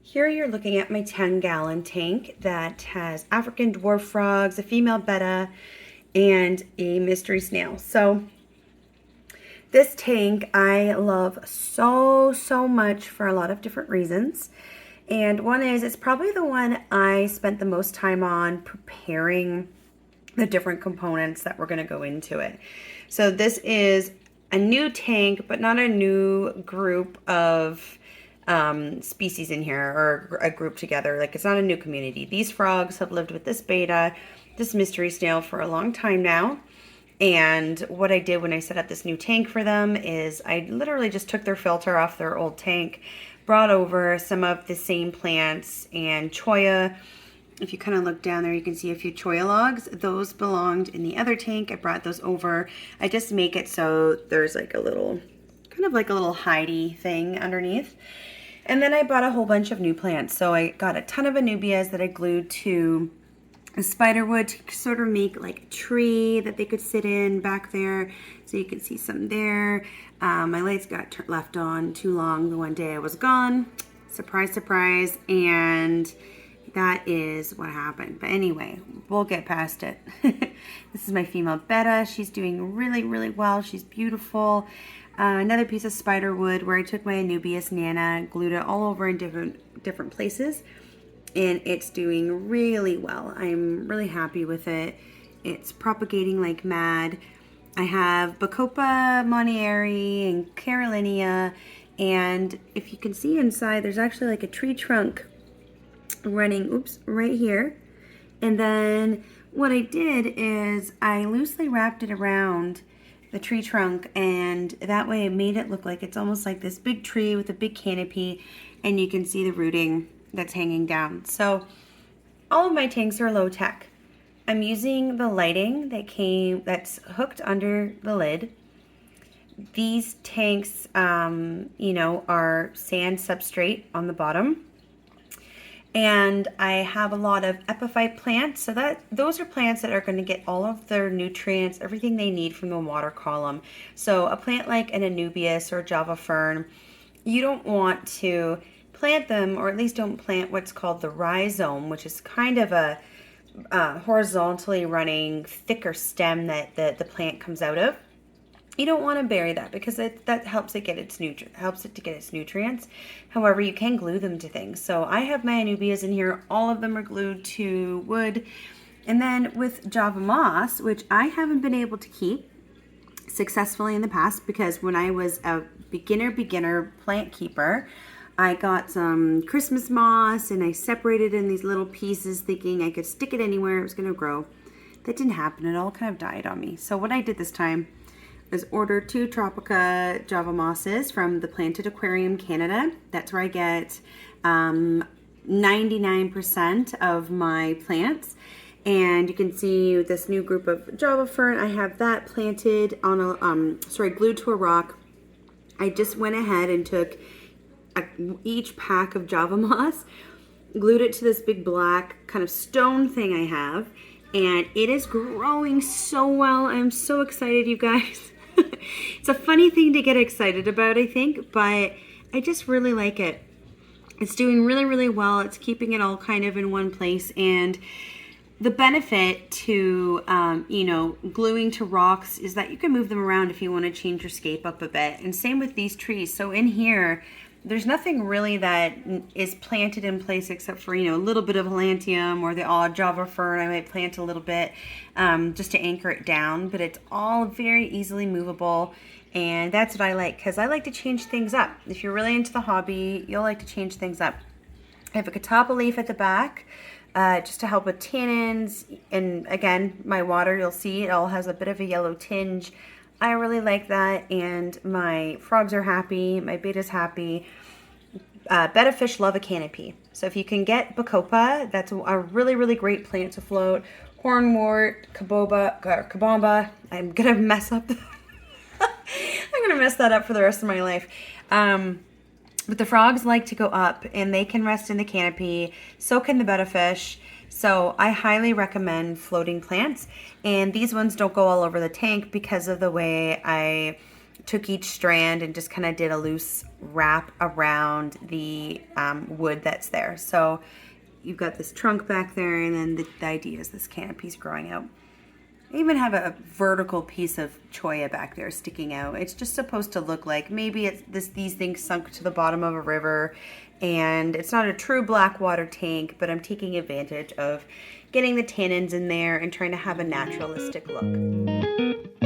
Here you're looking at my 10-gallon tank that has African dwarf frogs, a female betta, and a mystery snail. So this tank I love so much for a lot of different reasons. And one is it's probably the one I spent the most time on preparing the different components that were going to go into it. So this is a new tank, but not a new group of species in here or a group together. Like, it's not a new community. These frogs have lived with this betta, this mystery snail, for a long time now. And what I did when I set up this new tank for them is I literally just took their filter off their old tank, brought over some of the same plants and cholla. If you kind of look down there, you can see a few cholla logs. Those belonged in the other tank. I brought those over. I just make it so there's like a little, kind of like a little hidey thing underneath. And then I bought a whole bunch of new plants. So I got a ton of anubias that I glued to a spiderwood to sort of make like a tree that they could sit in back there. So you can see some there. My lights got left on too long the one day I was gone. Surprise, surprise. And that is what happened. But anyway, we'll get past it. This is my female betta. She's doing really well. She's beautiful. Another piece of spider wood where I took my Anubias Nana, glued it all over in different places, and it's doing really well. I'm really happy with it. It's propagating like mad. I have Bacopa Monieri and Carolinia, and if you can see inside, there's actually like a tree trunk running, right here. And then what I did is I loosely wrapped it around the tree trunk, and that way it made it look like it's almost like this big tree with a big canopy, and you can see the rooting that's hanging down. So all of my tanks are low tech. I'm using the lighting that's hooked under the lid. These tanks, are sand substrate on the bottom. And I have a lot of epiphyte plants. So those are plants that are going to get all of their nutrients, everything they need from the water column. So a plant like an Anubias or Java fern, you don't want to plant them, or at least don't plant what's called the rhizome, which is kind of a horizontally running, thicker stem that the plant comes out of. You don't want to bury that because that helps it get its nutrients. However, you can glue them to things. So I have my Anubias in here. All of them are glued to wood. And then with Java moss, which I haven't been able to keep successfully in the past, because when I was a beginner plant keeper, I got some Christmas moss and I separated in these little pieces thinking I could stick it anywhere it was going to grow. That didn't happen. It all kind of died on me. So what I did this time is order 2 Tropica Java mosses from the Planted Aquarium Canada. That's where I get 99% of my plants. And you can see this new group of Java fern. I have that planted on glued to a rock. I just went ahead and took each pack of Java moss, glued it to this big black kind of stone thing I have, and it is growing so well. I'm so excited, you guys. It's a funny thing to get excited about, I think, but I just really like it. It's doing really well. It's keeping it all kind of in one place, and the benefit to gluing to rocks is that you can move them around if you want to change your scape up a bit. And same with these trees. So in here, there's nothing really that is planted in place except for, a little bit of Helantium or the odd Java fern. I might plant a little bit just to anchor it down, but it's all very easily movable. And that's what I like, because I like to change things up. If you're really into the hobby, you'll like to change things up. I have a catappa leaf at the back just to help with tannins. And again, my water, you'll see it all has a bit of a yellow tinge. I really like that, and my frogs are happy, my betta's happy. Betta fish love a canopy. So if you can get Bacopa, that's a really great plant to float. Hornwort, kabamba. I'm gonna mess up. I'm gonna mess that up for the rest of my life. But the frogs like to go up, and they can rest in the canopy. So can the betta fish. So I highly recommend floating plants, and these ones don't go all over the tank because of the way I took each strand and just kind of did a loose wrap around the wood that's there. So you've got this trunk back there, and then the idea is this canopy's growing out. I even have a vertical piece of cholla back there sticking out. It's just supposed to look like maybe it's these things sunk to the bottom of a river, and it's not a true black water tank, but I'm taking advantage of getting the tannins in there and trying to have a naturalistic look.